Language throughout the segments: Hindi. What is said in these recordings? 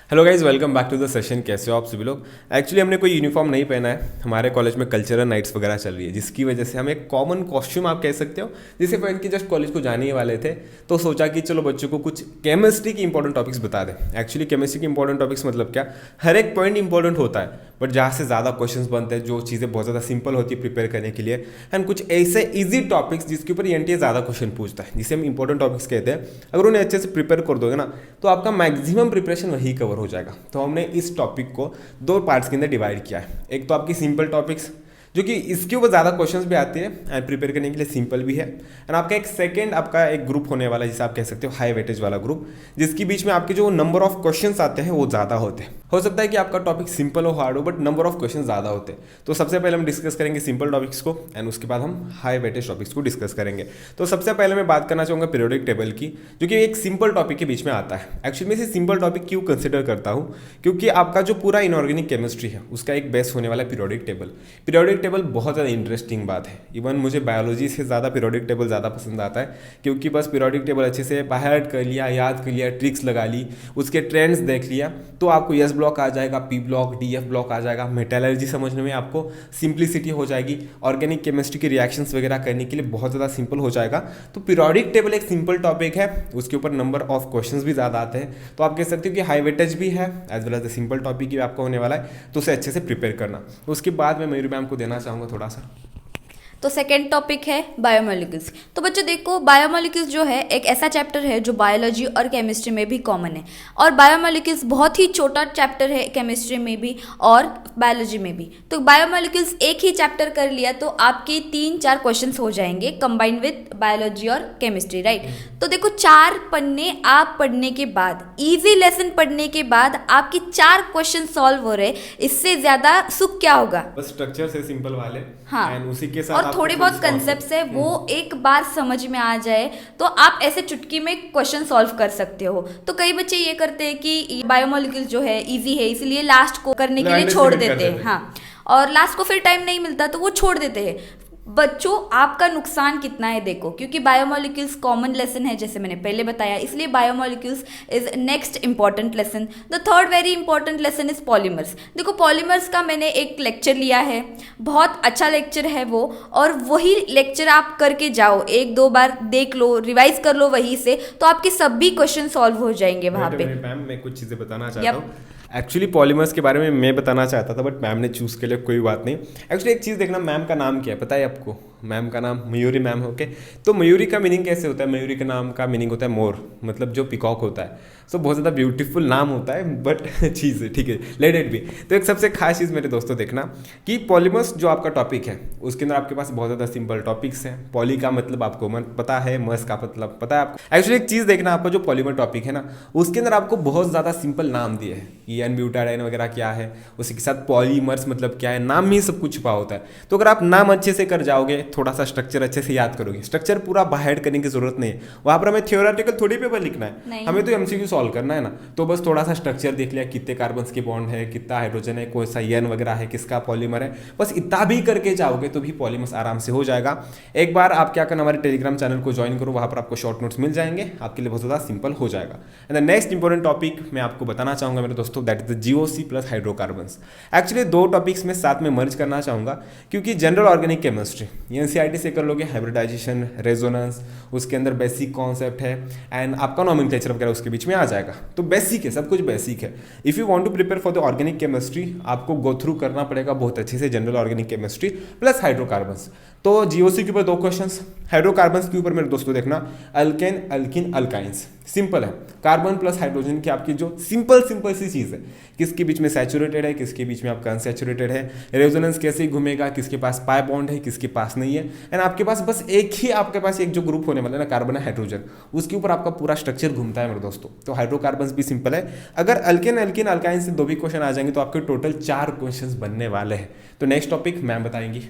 Hello guys, welcome back to the session. कैसे हो आप सभी लोग। एक्चुअली हमने कोई यूनिफॉर्म नहीं पहना है, हमारे कॉलेज में कल्चरल नाइट्स वगैरह चल रही है, जिसकी वजह से हम एक कॉमन कॉस्ट्यूम आप कह सकते हो जिसे पहन के जस्ट कॉलेज को जाने ही वाले थे। तो सोचा कि चलो बच्चों को कुछ केमिस्ट्री की इंपॉर्टेंट टॉपिक्स बता दें। एक्चुअली केमिस्ट्री की इंपॉर्टेंट टॉपिक्स मतलब क्या, हर एक पॉइंट इंपॉर्टेंट होता है, बट जहाँ से ज़्यादा क्वेश्चन बनते हैं, जो चीज़ें बहुत ज़्यादा सिंपल होती है प्रिपेयर करने के लिए, एंड कुछ ऐसे ईजी टॉपिक्स जिसके ऊपर एनटीए ज़्यादा क्वेश्चन पूछता है, जिसे हम इंपॉर्टेंट टॉपिक्स कहते हैं। अगर उन्हें अच्छे से प्रिपेयर कर दोगे ना, तो आपका मैक्सिमम प्रिपरेशन वही कवर हो जाएगा। तो हमने इस टॉपिक को दो पार्ट्स के अंदर डिवाइड किया है। एक तो आपकी सिंपल टॉपिक्स, जो कि इसके ऊपर ज़्यादा क्वेश्चंस भी आते हैं एंड प्रिपेयर करने के लिए सिंपल भी है। एंड आपका एक सेकंड आपका एक ग्रुप होने वाला है, जिसे आप कह सकते हो हाई वेटेज वाला ग्रुप, जिसके बीच में आपके जो नंबर ऑफ क्वेश्चंस आते हैं वो ज़्यादा होते हैं। हो सकता है कि आपका टॉपिक सिंपल हो, हार्ड हो, बट नंबर ऑफ क्वेश्चन ज़्यादा होते हैं। तो सबसे पहले हम डिस्कस करेंगे सिंपल टॉपिक्स को, एंड उसके बाद हम हाई वेटेज टॉपिक्स को डिस्कस करेंगे। तो सबसे पहले मैं बात करना चाहूँगा पीरियोडिक टेबल की, जो कि एक सिंपल टॉपिक के बीच में आता है। एक्चुअली मैं इसे सिंपल टॉपिक क्यों कंसिडर करता हूँ, क्योंकि आपका जो पूरा इनऑर्गेनिक केमिस्ट्री है उसका एक बेस होने वाला है पीरियोडिक टेबल। पीरियोडिक टेबल बहुत ज़्यादा इंटरेस्टिंग बात है। इवन मुझे बायोलॉजी से ज़्यादा पीरियोडिक टेबल ज़्यादा पसंद आता है, क्योंकि बस पीरियोडिक टेबल अच्छे से बाहर कर लिया, याद कर लिया, ट्रिक्स लगा ली, उसके ट्रेंड्स देख लिया, तो आपको एस ब्लॉक आ जाएगा, पी ब्लॉक, डीएफ ब्लॉक आ जाएगा। मेटलर्जी समझने में आपको सिंप्लिसिटी हो जाएगी, ऑर्गेनिक केमिस्ट्री के रिएक्शंस वगैरह करने के लिए बहुत ज़्यादा सिंपल हो जाएगा। तो पीरियोडिक टेबल एक सिंपल टॉपिक है, उसके ऊपर नंबर ऑफ क्वेश्चंस भी ज़्यादा आते हैं। तो आप कह सकते हो कि हाई वेटेज भी है as well as the simple topic भी आपका होने वाला है, तो उसे अच्छे से प्रिपेयर करना। उसके बाद मैं मयूरी मैम को देना चाहूँगा थोड़ा सा। तो सेकेंड टॉपिक है बायोमोलिक्यूल्स। तो बच्चों देखो, बायोमोलिक्यूल्स जो है एक ऐसा चैप्टर है जो बायोलॉजी और केमिस्ट्री में भी कॉमन है, और बायोमोलिक्यूल्स बहुत ही छोटा चैप्टर है केमिस्ट्री में भी और बायोलॉजी में भी। तो बायोमोलिक्यूल्स एक ही चैप्टर कर लिया तो आपके 3-4 क्वेश्चंस हो जाएंगे कंबाइंड विद बायोलॉजी और केमिस्ट्री, राइट। तो देखो 4 पन्ने आप पढ़ने के बाद, इजी लेसन पढ़ने के बाद आपके 4 क्वेश्चन सॉल्व हो रहे, इससे ज़्यादा सुख क्या होगा। बस स्ट्रक्चर से सिंपल वाले, हाँ, एंड उसी के साथ और थोड़े बहुत कंसेप्ट है वो एक बार समझ में आ जाए तो आप ऐसे चुटकी में क्वेश्चन सॉल्व कर सकते हो। तो कई बच्चे ये करते हैं कि बायोमोलिक्यूल्स जो है इजी है, इसलिए लास्ट को करने के लिए छोड़ देते हैं। हाँ, और लास्ट को फिर टाइम नहीं मिलता तो वो छोड़ देते हैं। बच्चों आपका नुकसान कितना है देखो, क्योंकि बायोमोलिक्यूल्स कॉमन लेसन है जैसे मैंने पहले बताया, इसलिए biomolecules is next important lesson. The third very important lesson is polymers. देखो पॉलीमर्स का मैंने एक लेक्चर लिया है, बहुत अच्छा लेक्चर है वो, और वही लेक्चर आप करके जाओ, 1-2 बार देख लो, रिवाइज कर लो वहीं से, तो आपके सभी क्वेश्चन सॉल्व हो जाएंगे वहाँ पे। मैम मैं कुछ चीज़ें बताना चाहता हूँ। एक्चुअली पॉलीमर्स के बारे में मैं बताना चाहता था, बट मैम ने चूज़ के लिए, कोई बात नहीं। एक्चुअली एक चीज़ देखना, मैम का नाम क्या है पता है आपको? मैम का नाम मयूरी मैम। ओके, तो मयूरी का मीनिंग कैसे होता है? मयूरी का नाम का मीनिंग होता है मोर, मतलब जो पिकॉक होता है। सो बहुत ज़्यादा ब्यूटीफुल नाम होता है, बट चीज़ है, ठीक है, लेट इट बी। तो एक सबसे खास चीज़ मेरे दोस्तों देखना कि पॉलीमर्स जो आपका टॉपिक है उसके अंदर आपके पास बहुत ज़्यादा सिंपल टॉपिक्स हैं। पॉली का मतलब आपको पता है, मर्स का मतलब पता है आपको। एक्चुअली एक चीज़ देखना, आपका जो पॉलीमर टॉपिक है ना, उसके अंदर आपको बहुत ज़्यादा सिंपल नाम दिए हैं कि एन ब्यूटाडाइन वगैरह क्या है, उसी के साथ पॉलीमर्स मतलब क्या है, नाम में ही सब कुछ छुपा होता है। तो अगर आप नाम अच्छे से कर जाओगे, थोड़ा सा स्ट्रक्चर अच्छे से याद करोगे, स्ट्रक्चर पूरा बाहर करने की जरूरत नहीं है, वहाँ पर हमें थियोरेटिकल थोड़ी पेपर लिखना है, हमें तो एमसीक्यू सॉल्व करना है ना। तो बस थोड़ा सा स्ट्रक्चर देख लिया, कितने कार्बन्स के बॉन्ड है, कितना हाइड्रोजन है, कौन सा एन वगैरह है, किसका पॉलीमर है, बस इतना भी करके जाओगे तो भी पॉलीमर्स आराम से हो जाएगा। एक बार आप क्या करना, हमारे टेलीग्राम चैनल को ज्वाइन करो, वहाँ पर आपको शॉर्ट नोट्स मिल जाएंगे, आपके लिए बहुत ज़्यादा सिंपल हो जाएगा। And the next important topic मैं आपको बताना चाहूँगा मेरे दोस्तों, that is the GOC plus hydrocarbons. Actually 2 topics में साथ में मर्ज करना चाहूँगा, क्योंकि जनरल ऑर्गेनिक केमिस्ट्री एनसीईआरटी से कर लोगे, हाइब्रिडाइजेशन, रेजोनेंस, उसके अंदर बेसिक कॉन्सेप्ट है, एंड आपका नॉमेनक्लेचर वगैरह उसके बीच में आ जाएगा। तो बेसिक है, सब कुछ बेसिक है। If you want to prepare for the organic chemistry, आपको गो थ्रू करना पड़ेगा बहुत अच्छे से general organic chemistry plus hydrocarbons. तो जीओसी के ऊपर 2 क्वेश्चंस, हाइड्रोकार्बन्स के ऊपर मेरे दोस्तों देखना, अल्केन, अल्किन, अल्काइंस। सिंपल है, कार्बन प्लस हाइड्रोजन की आपकी जो सिंपल सी चीज़ है, किसके बीच में सैचुरेटेड है, किसके बीच में आपका अनसैचुरेटेड है, रेजोनेंस कैसे घूमेगा, किसके पास पाई बॉन्ड है, किसके पास नहीं है, एंड आपके पास बस आपके पास एक जो ग्रुप होने वाला है ना, कार्बन है, हाइड्रोजन, उसके ऊपर आपका पूरा स्ट्रक्चर घूमता है मेरे दोस्तों। तो हाइड्रोकार्बन्स भी सिंपल है। अगर अल्केन, अल्किन, अल्काइन से 2 भी क्वेश्चन आ जाएंगे तो आपके टोटल 4 क्वेश्चन बनने वाले हैं। तो नेक्स्ट टॉपिक मैम बताएंगी।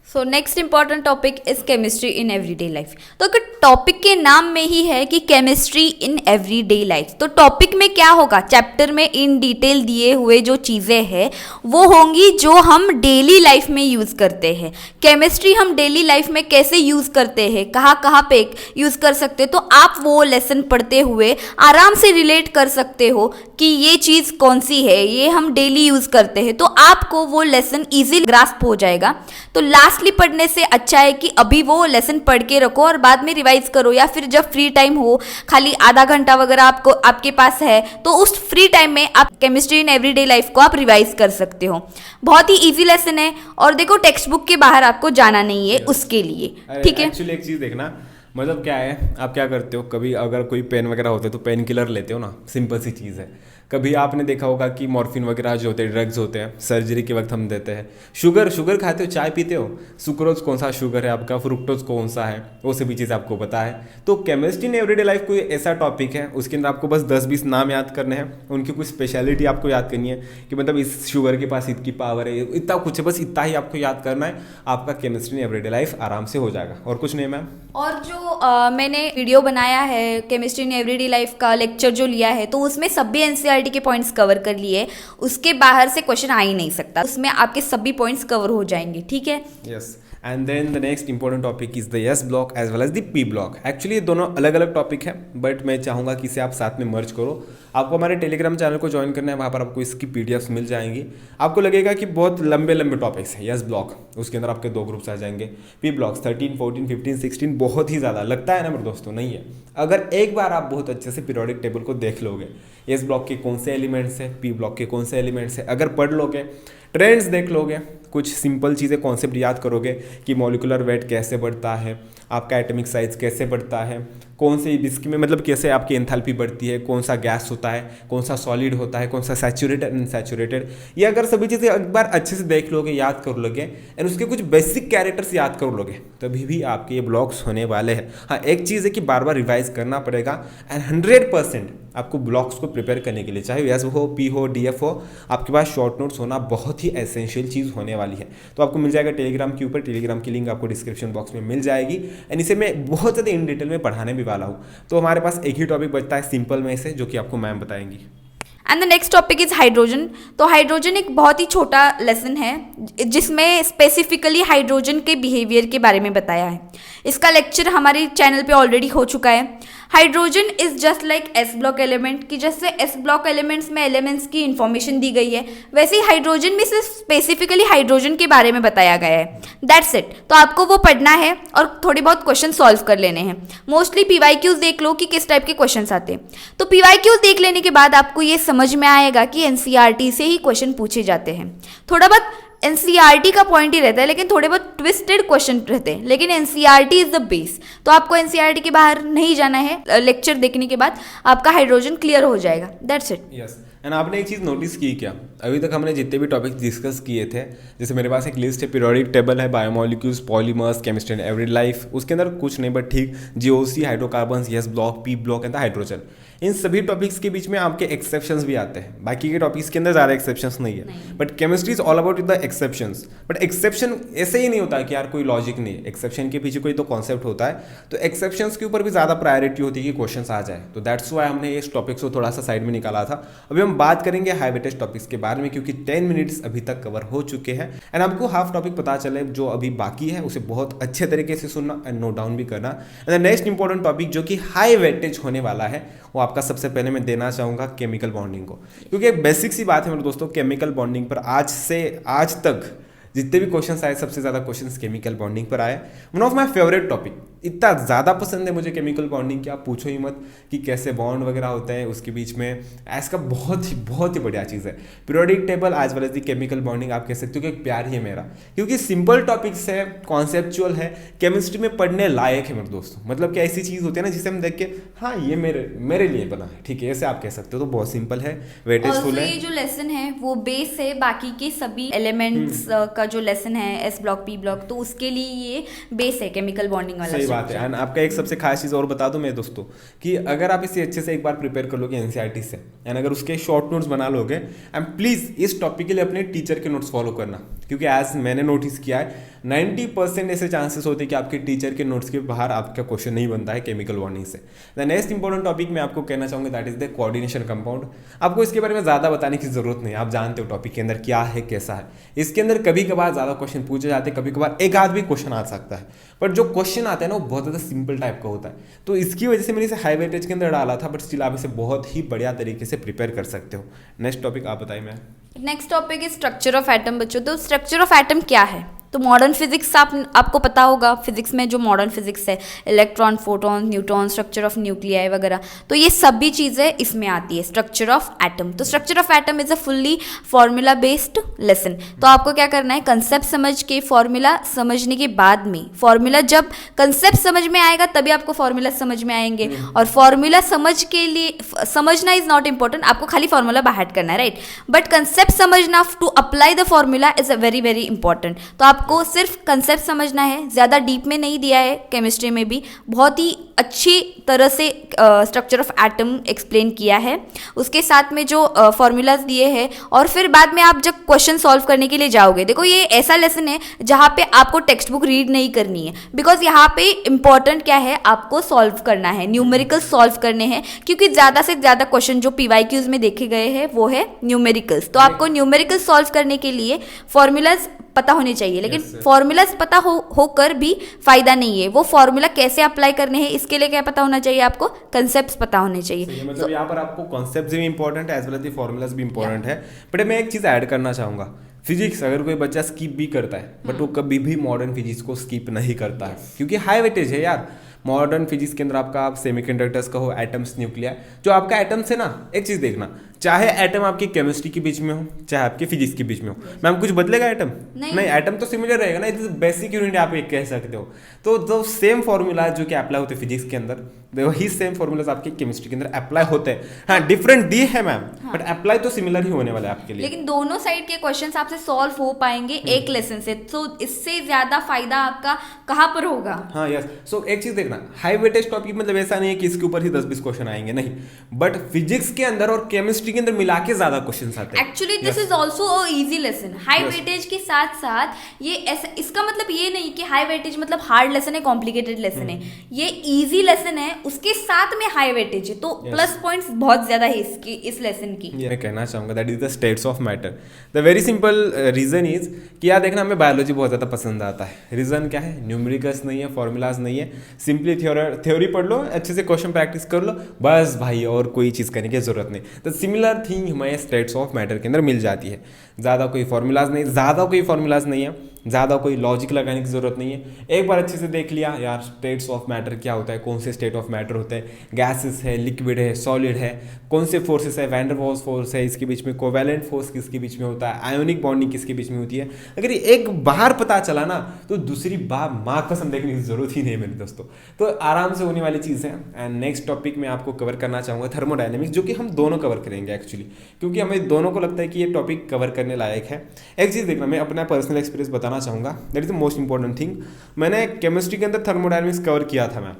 So next important topic is chemistry in everyday life. तो अगर टॉपिक के के नाम में ही है कि केमिस्ट्री इन एवरीडे लाइफ। तो टॉपिक में क्या होगा, चैप्टर में इन डिटेल दिए हुए जो चीज़ें हैं वो होंगी जो हम डेली लाइफ में यूज़ करते हैं। केमिस्ट्री हम डेली लाइफ में कैसे यूज़ करते हैं, कहाँ कहाँ पे यूज़ कर सकते हैं, तो आप वो लेसन पढ़ते हुए आराम से रिलेट कर सकते हो कि ये चीज़ कौन सी है, ये हम डेली यूज़ करते हैं, तो आपको वो लेसन ईजी ग्रास्प हो जाएगा। तो लास्टली पढ़ने से अच्छा है कि अभी वो लेसन पढ़ के रखो और बाद में रिवाइज करो, या फिर जब फ्री टाइम हो, खाली आधा घंटा वगैरह आपको आपके पास है, तो उस फ्री टाइम में आप केमिस्ट्री इन एवरीडे लाइफ को आप रिवाइज कर सकते हो। बहुत ही इजी लेसन है, और देखो टेक्स्ट बुक के बाहर आपको जाना नहीं है उसके लिए, ठीक है। एक्चुअली एक चीज़ देखना, मतलब क्या है, आप क्या करते हो, कभी अगर कोई पेन वगैरह होते हैं तो पेन किलर लेते हो ना, सिंपल सी चीज़ है। कभी आपने देखा होगा कि मॉर्फिन वगैरह जो होते हैं, ड्रग्स होते हैं, सर्जरी के वक्त हम देते हैं। शुगर खाते हो, चाय पीते हो, सुक्रोज कौन सा शुगर है आपका, फ्रुक्टोज कौन सा है, वो सभी चीज़ आपको पता है। तो केमिस्ट्री इन एवरीडे लाइफ कोई ऐसा टॉपिक है, उसके अंदर आपको बस 10-20 नाम याद करने हैं, उनकी कुछ स्पेशलिटी आपको याद करनी है कि मतलब इस शुगर के पास इतनी पावर है, इतना कुछ है, बस इतना ही आपको याद करना है, आपका केमिस्ट्री इन एवरीडे लाइफ आराम से हो जाएगा। और कुछ नहीं मैम। और जो मैंने वीडियो बनाया है केमिस्ट्री इन एवरीडे लाइफ का लेक्चर जो लिया है, तो उसमें सभी एनसीईआरटी के पॉइंट्स कवर कर लिए, उसके बाहर से क्वेश्चन आ ही नहीं सकता, उसमें आपके सभी पॉइंट्स कवर हो जाएंगे, ठीक है। Yes, and then the next important topic is the S block as well as the P block. Actually ये दोनों अलग अलग टॉपिक है, बट मैं चाहूँगा कि इसे आप साथ में मर्ज करो। आपको हमारे टेलीग्राम चैनल को ज्वाइन करना है, वहाँ पर आपको इसकी पीडीएफ्स मिल जाएंगी। आपको लगेगा कि बहुत लंबे लंबे टॉपिक्स है यस ब्लॉक, उसके अंदर आपके 2 ग्रुप्स आ जाएंगे, पी ब्लॉक्स 13, 14, 15, 16, बहुत ही ज़्यादा लगता है ना मेरे दोस्तों, नहीं है। अगर एक बार आप बहुत अच्छे से पीरियोडिक टेबल को देख लोगे, एस ब्लॉक के कौन से एलिमेंट्स है, पी ब्लॉक के कौन से एलिमेंट्स है, अगर पढ़ लोगे, ट्रेंड्स देख लोगे, कुछ सिंपल चीज़ें कॉन्सेप्ट याद करोगे कि मॉलिकुलर वेट कैसे बढ़ता है, आपका एटॉमिक साइज कैसे बढ़ता है, कौन से इसकी में मतलब कैसे आपकी एंथैल्पी बढ़ती है, कौन सा गैस होता है, कौन सा सॉलिड होता है, कौन सा सैचुरेटेड अनसैचुरेटेड, ये अगर सभी चीज़ें एक बार अच्छे से देख लोगे, याद कर लोगे, एंड उसके कुछ बेसिक कैरेक्टर्स याद कर लोगे, तभी भी आपके ये ब्लॉक्स होने वाले हैं। हाँ, एक चीज़ है कि बार बार रिवाइज करना पड़ेगा, एंड 100% आपको ब्लॉक्स को प्रिपेयर करने के लिए, चाहे एस हो, पी हो, डीएफ हो, आपके पास शॉर्ट नोट्स होना बहुत ही एसेंशियल चीज़ होने वाली है। तो आपको मिल जाएगा टेलीग्राम के ऊपर, टेलीग्राम की लिंक आपको डिस्क्रिप्शन बॉक्स में मिल जाएगी, एंड इसे मैं बहुत ज़्यादा इन डिटेल में पढ़ाने भी वाला हूँ। तो हमारे पास एक ही टॉपिक बचता है सिंपल में से, जो कि आपको मैम बताएंगी। And the next topic is hydrogen. तो हाइड्रोजन एक बहुत ही छोटा लेसन है जिसमें स्पेसिफिकली हाइड्रोजन के बिहेवियर के बारे में बताया है। इसका लेक्चर हमारे चैनल पे ऑलरेडी हो चुका है। Hydrogen is just like S block element, की जैसे एस ब्लॉक एलिमेंट्स में एलिमेंट्स की इंफॉर्मेशन दी गई है, वैसे ही हाइड्रोजन में सिर्फ स्पेसिफिकली हाइड्रोजन के बारे में बताया गया है। That's it. तो आपको वो पढ़ना है और थोड़ी बहुत क्वेश्चन सॉल्व कर लेने हैं। मोस्टली पीवाईक्यूज देख लो कि किस टाइप के क्वेश्चंस आते हैं। तो पीवाईक्यूज देख लेने के बाद आपको ये समझ में आएगा कि एनसीईआरटी से ही क्वेश्चन पूछे जाते हैं। थोड़ा बहुत एनसीईआरटी का पॉइंट ही रहता है, लेकिन थोड़े बहुत ट्विस्टेड क्वेश्चन रहते हैं, लेकिन एनसीईआरटी इज द बेस। तो आपको एनसीईआरटी के बाहर नहीं जाना है, लेक्चर देखने के बाद आपका हाइड्रोजन क्लियर हो जाएगा। That's it. यस, एंड आपने एक चीज़ नोटिस की क्या, अभी तक हमने जितने भी टॉपिक्स डिस्कस किए थे, जैसे मेरे पास एक लिस्ट है, पीरियोडिक टेबल है, biomolecules, polymers, chemistry in everyday life, उसके अंदर कुछ नहीं बट ठीक GOC, hydrocarbons, s block, p block and the hydrogen. इन सभी टॉपिक्स के बीच में आपके एक्सेप्शंस भी आते हैं, बाकी के टॉपिक्स के अंदर ज़्यादा एक्सेप्शंस नहीं है, but chemistry is all about the exceptions. But exception ऐसे ही नहीं होता कि यार कोई लॉजिक नहीं है, एक्सेप्शन के पीछे कोई तो कॉन्सेप्ट होता है, तो एक्सेप्शंस के ऊपर भी ज़्यादा प्रायोरिटी होती है कि क्वेश्चन आ जाए। तो दैट्स वाई हमने इस टॉपिक्स को थोड़ा सा साइड में निकाला था। अभी हम बात करेंगे हाई वेटेज टॉपिक्स के बारे में, क्योंकि 10 मिनट्स अभी तक कवर हो चुके हैं, एंड आपको हाफ टॉपिक पता चले जो अभी बाकी है उसे बहुत अच्छे तरीके से सुनना एंड नोट डाउन भी करना। And the next important topic जो कि हाई वेटेज होने वाला है, वो आपका सबसे पहले मैं देना चाहूँगा केमिकल बॉन्डिंग को, क्योंकि एक बेसिक सी बात है मेरे दोस्तों, केमिकल बॉन्डिंग पर आज से आज तक जितने भी क्वेश्चंस आए, सबसे ज़्यादा क्वेश्चंस केमिकल बॉन्डिंग पर आए। One of my favourite topic, इतना ज़्यादा पसंद है मुझे केमिकल बॉन्डिंग कि आप पूछो ही मत कि कैसे बॉन्ड वगैरह होते हैं उसके बीच में। इसका बहुत ही बढ़िया चीज़ है periodic table as well as the chemical bonding. आप कह सकते हो कि एक प्यार ही है मेरा, क्योंकि सिंपल टॉपिक्स है, कॉन्सेप्चुअल है, केमिस्ट्री में पढ़ने लायक है मेरे दोस्तों। मतलब कि ऐसी चीज़ होती है ना जिसे हम देख के हाँ ये मेरे लिए बना है, ठीक है, ऐसे आप कह सकते हो। तो बहुत सिंपल है, वेटेजफुल है। ये जो लेसन है वो बेस है बाकी के सभी एलिमेंट्स का जो लेसन है एस ब्लॉक पी ब्लॉक, तो उसके लिए ये बेस है केमिकल बॉन्डिंग वाला। सही बात है। एंड आपका एक सबसे खास चीज़ और बता दूं मैं दोस्तों, कि अगर आप इसे अच्छे से एक बार प्रिपेयर कर लोगे एनसीईआरटी से, एंड अगर उसके शॉर्ट नोट्स बना लोगे, एंड प्लीज़ इस टॉपिक के लिए अपने टीचर के नोट्स फॉलो करना, क्योंकि एज मैंने नोटिस किया है 90% ऐसे चांसेस होते हैं कि आपके टीचर के नोट्स के बाहर आपका क्वेश्चन नहीं बनता है केमिकल बॉन्डिंग से। द नेक्स्ट इंपॉर्टेंट टॉपिक मैं आपको कहना चाहूँगा that is the coordination compound. आपको इसके बारे में ज़्यादा बताने की जरूरत नहीं, आप जानते हो टॉपिक के अंदर क्या है कैसा है। इसके अंदर कभी कभार ज़्यादा क्वेश्चन पूछे जाते हैं, कभी कभार एक आध भी क्वेश्चन आ सकता है, बट जो क्वेश्चन आता है ना वो बहुत ज़्यादा सिंपल टाइप का होता है। तो इसकी वजह से मैंने इसे हाई वेटेज के अंदर डाला था, बट स्टिल आप इसे बहुत ही बढ़िया तरीके से प्रिपेयर कर सकते हो। नेक्स्ट टॉपिक आप बताइए ma'am. Next topic is structure of atom. बच्चों तो स्ट्रक्चर ऑफ एटम क्या है? तो मॉडर्न फिजिक्स आपको पता होगा, फिजिक्स में जो मॉडर्न फिजिक्स है, electron, photon, neutron, structure of nuclei वगैरह, तो ये सभी चीज़ें इसमें आती है स्ट्रक्चर ऑफ एटम। तो structure of atom is a fully formula based lesson. तो आपको क्या करना है, कंसेप्ट समझ के फॉर्मूला समझने के बाद में, फॉर्मूला जब कंसेप्ट समझ में आएगा तभी आपको फॉर्मूला समझ में आएंगे। और फॉर्मूला समझ के लिए समझना इज नॉट इम्पोर्टेंट, आपको खाली फॉर्मूला बाहर करना है, राइट, बट कंसेप्ट समझना to apply the formula is a very very important. तो आपको सिर्फ कंसेप्ट समझना है, ज़्यादा डीप में नहीं दिया है, केमिस्ट्री में भी बहुत ही अच्छी तरह से स्ट्रक्चर ऑफ एटम एक्सप्लेन किया है, उसके साथ में जो फॉर्मूलाज दिए हैं। और फिर बाद में आप जब क्वेश्चन सॉल्व करने के लिए जाओगे, देखो ये ऐसा लेसन है जहाँ पे आपको टेक्स्ट बुक रीड नहीं करनी है, बिकॉज यहाँ पे इंपॉर्टेंट क्या है, आपको सॉल्व करना है, न्यूमेरिकल सॉल्व करने हैं, क्योंकि ज़्यादा से ज़्यादा क्वेश्चन जो PYQs में देखे गए हैं वो है न्यूमेरिकल्स। तो आपको न्यूमेरिकल सॉल्व करने के लिए फॉर्मूलाज पता होने चाहिए, लेकिन फॉर्मूलाज पता होकर भी फायदा नहीं है। वो फॉर्मूला कैसे अप्लाई करने हैं इसके लिए क्या पता होना चाहिए, आपको कंसेप्ट्स पता होने चाहिए। मतलब यहाँ पर आपको कॉन्सेप्ट्स भी इंपॉर्टेंट है एज वेल एज फॉर्मूलाज भी इंपॉर्टेंट है। बट मैं एक चीज़ ऐड करना चाहूँगा, फिजिक्स अगर कोई बच्चा स्किप भी करता है बट वो कभी भी मॉडर्न फिजिक्स को स्किप नहीं करता है, क्योंकि हाई वेटेज है यार। मॉडर्न फिजिक्स के अंदर आपका आप सेमीकंडक्टर्स का हो, एटम्स, न्यूक्लिया, जो आपका एटम्स है ना, एक चीज़ देखना, चाहे एटम आपकी केमिस्ट्री के बीच में हो चाहे आपके फिजिक्स के बीच में हो, मैम कुछ बदलेगा एटम? नहीं, एटम तो सिमिलर रहेगा ना, इट इज बेसिक यूनिट आप एक कह सकते हो। तो जो सेम फॉर्मूला जो कि अप्लाई होते हैं फिजिक्स के अंदर, वही सेम फॉर्मूलाज आपके केमिस्ट्री के अंदर अप्लाई होते हैं। हाँ, डिफरेंट दी है मैम, बट अप्लाई तो सिमिलर ही होने वाला है आपके लिए। लेकिन दोनों साइड के क्वेश्चंस आपसे सॉल्व हो पाएंगे एक लेसन से, तो इससे ज्यादा फायदा आपका कहाँ पर होगा? हाँ यस, सो एक चीज देखना, हाई वेटेज टॉपिक मतलब ऐसा नहीं है कि इसके ऊपर ही 10-20 क्वेश्चन आएंगे, नहीं, बट फिजिक्स के अंदर और केमिस्ट्री के अंदर मिला के ज्यादा क्वेश्चंस आते हैं। Actually this is also a easy lesson. High weightage के साथ साथ ये ऐसा, इसका मतलब ये नहीं कि हाई वेटेज मतलब हार्ड लेसन है, कॉम्प्लिकेटेड लेसन है, ये इजी लेसन है, उसके साथ में हाई वेटेज है, तो प्लस पॉइंट्स बहुत ज्यादा है इसकी, इस लेसन की। मैं कहना चाहूंगा that is the status of matter. The very simple reason is कि यार देखना, हमें बायोलॉजी बहुत ज़्यादा पसंद आता है। रीजन क्या है, न्यूमेरिकल्स नहीं है, फॉर्मूलाज नहीं है, सिंपली थ्योरी पढ़ लो, अच्छे से क्वेश्चन प्रैक्टिस कर लो, बस भाई, और कोई चीज़ करने की जरूरत नहीं। तो सिमिलर थिंग हमें स्टेट्स ऑफ मैटर के अंदर मिल जाती है। ज़्यादा कोई फॉर्मूलाज नहीं, ज़्यादा कोई लॉजिक लगाने की जरूरत नहीं है। एक बार अच्छे से देख लिया यार स्टेट्स ऑफ मैटर क्या होता है, कौन से स्टेट ऑफ मैटर होते हैं, गैसेस है, लिक्विड है, सॉलिड है, कौन से फोर्सेस है, वैन डर वाल्स फोर्स है, इसके बीच में कोवैलेंट फोर्स किसके बीच में होता है, आयोनिक बॉन्डिंग किसके बीच में होती है। अगर एक बार पता चला ना तो दूसरी बार माँ कसम देखने की जरूरत ही नहीं है मेरे दोस्तों, तो आराम से होने वाली चीज़ है। एंड नेक्स्ट टॉपिक में आपको कवर करना चाहूँगा थर्मोडायनेमिक्स, जो कि हम दोनों कवर करेंगे एक्चुअली, क्योंकि हमें दोनों को लगता है कि ये टॉपिक कवर करने लायक है। एक चीज़ देखना, मैं अपना पर्सनल एक्सपीरियंस बताना चाहूँगा, that is the most important thing. मैंने केमिस्ट्री के अंदर थर्मोडायनेमिक्स कवर किया था मैम,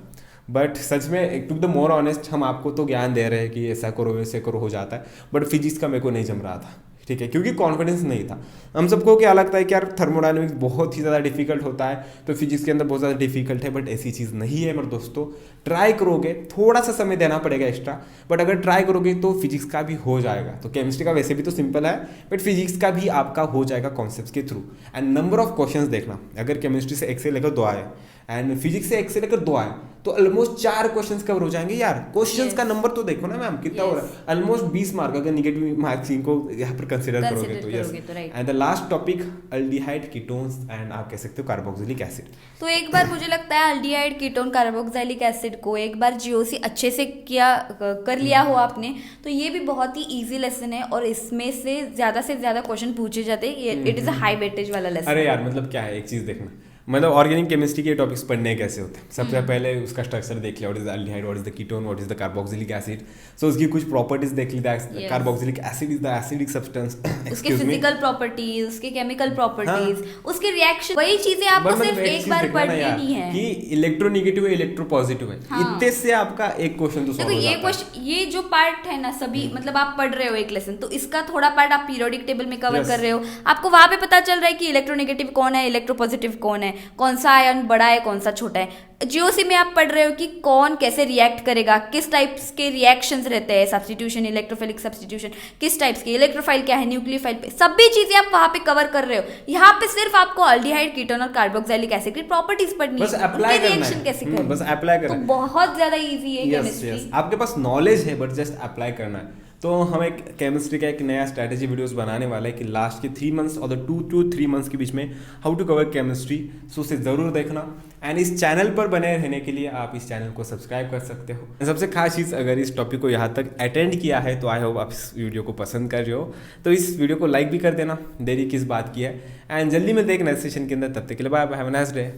बट सच में टू द मोर ऑनेस्ट, हम आपको तो ज्ञान दे रहे हैं कि ऐसा करो वैसे करो हो जाता है, बट फिजिक्स का मेरे को नहीं जम रहा था, ठीक है, क्योंकि कॉन्फिडेंस नहीं था। हम सबको क्या लगता है कि यार थर्मोडायनेमिक्स बहुत ही ज़्यादा डिफिकल्ट होता है, तो फिजिक्स के अंदर बहुत ज़्यादा डिफिकल्ट है, बट ऐसी चीज़ नहीं है मेरे दोस्तों। ट्राई करोगे, थोड़ा सा समय देना पड़ेगा एक्स्ट्रा, बट अगर ट्राई करोगे तो फिजिक्स का भी हो जाएगा। तो केमिस्ट्री का वैसे भी तो सिंपल है, बट फिजिक्स का भी आपका हो जाएगा कॉन्सेप्ट्स के through. And number of questions देखना, अगर केमिस्ट्री से 1 से लेकर 2 आए एंड फिजिक्स से 1 से लेकर 2 आए तो ऑलमोस्ट 4 क्वेश्चंस कवर हो जाएंगे यार। क्वेश्चंस का नंबर तो देखो ना मैम कितना हो रहा है, ऑलमोस्ट 20 मार्क, अगर निगेटिव मार्किंग को यहाँ पर कंसीडर करोगे तो yes. And the last topic aldehyde, ketones and आप कह सकते हो कार्बोक्सिलिक एसिड। तो एक बार मुझे लगता है अल्डिहाइड, कीटोन, कार्बोक्सिलिक एसिड को एक बार जीओसी अच्छे से कर लिया हो आपने, तो ये भी बहुत ही इजी लेसन है और इसमें से ज्यादा क्वेश्चन पूछे जाते हैं। It is a high weightage वाला लेसन। अरे यार मतलब क्या है, एक चीज देखना, मतलब ऑर्गेनिक केमिस्ट्री के टॉपिक्स पढ़ने कैसे होते हैं। सबसे पहले उसका स्ट्रक्चर देख लिया, what is aldehyde, what is the ketone, what is the carboxylic acid. So उसकी कुछ प्रॉपर्टीज देख ली। Carboxylic acid is the acidic substance. उसके फिजिकल प्रॉपर्टीज, उसके केमिकल प्रॉपर्टीज, उसके रिएक्शन, वही चीजें आपको सिर्फ एक बार पढ़नी है कि इलेक्ट्रोनेगेटिव है, इलेक्ट्रो पॉजिटिव है। इतने से आपका एक क्वेश्चन तो सॉल्व हो जाता है। ये जो पार्ट है ना सभी, मतलब आप पढ़ रहे हो एक लेसन, तो इसका थोड़ा पार्ट आप पीरियोडिक टेबल में कवर कर रहे हो, आपको वहां पे पता चल रहा है कि इलेक्ट्रोनेगेटिव कौन है, इलेक्ट्रोपॉजिटिव कौन है, कौन सा आयन बड़ा है, कौन सा छोटा है। जीओसी में आप पढ़ रहे हो कि कौन कैसे रिएक्ट करेगा, किस टाइप्स के रिएक्शंस रहते हैं, सब्स्टिट्यूशन, इलेक्ट्रोफिलिक सब्स्टिट्यूशन, किस टाइप्स के, इलेक्ट्रोफाइल क्या है, न्यूक्लियोफाइल पे, सभी चीजें आप वहां पे कवर कर रहे हो। यहाँ पे सिर्फ आपको अल्डिहाइड, कीटोन और कार्बोक्सिलिक एसिड की प्रॉपर्टीज पढ़नी है, उनके रिएक्शन कैसे करना है, बस अप्लाई करना है। तो बहुत ज्यादा इजी है केमिस्ट्री। आपके पास नॉलेज है बट जस्ट अप्लाई करना है। तो हम एक केमिस्ट्री का एक नया स्ट्रैटेजी वीडियोस बनाने वाले हैं कि लास्ट के 3 मंथ्स और 2 to 3 मंथ्स के बीच में हाउ टू कवर केमिस्ट्री। सो उसे ज़रूर देखना। एंड इस चैनल पर बने रहने के लिए आप इस चैनल को सब्सक्राइब कर सकते हो। सबसे खास चीज़, अगर इस टॉपिक को यहाँ तक अटेंड किया है तो आई होप आप इस वीडियो को पसंद कर रहे हो। तो इस वीडियो को लाइक भी कर देना, देरी किस बात की है। एंड जल्दी मिलते हैं एक नए सेशन के अंदर, तब तक के लिए bye bye, have a nice day.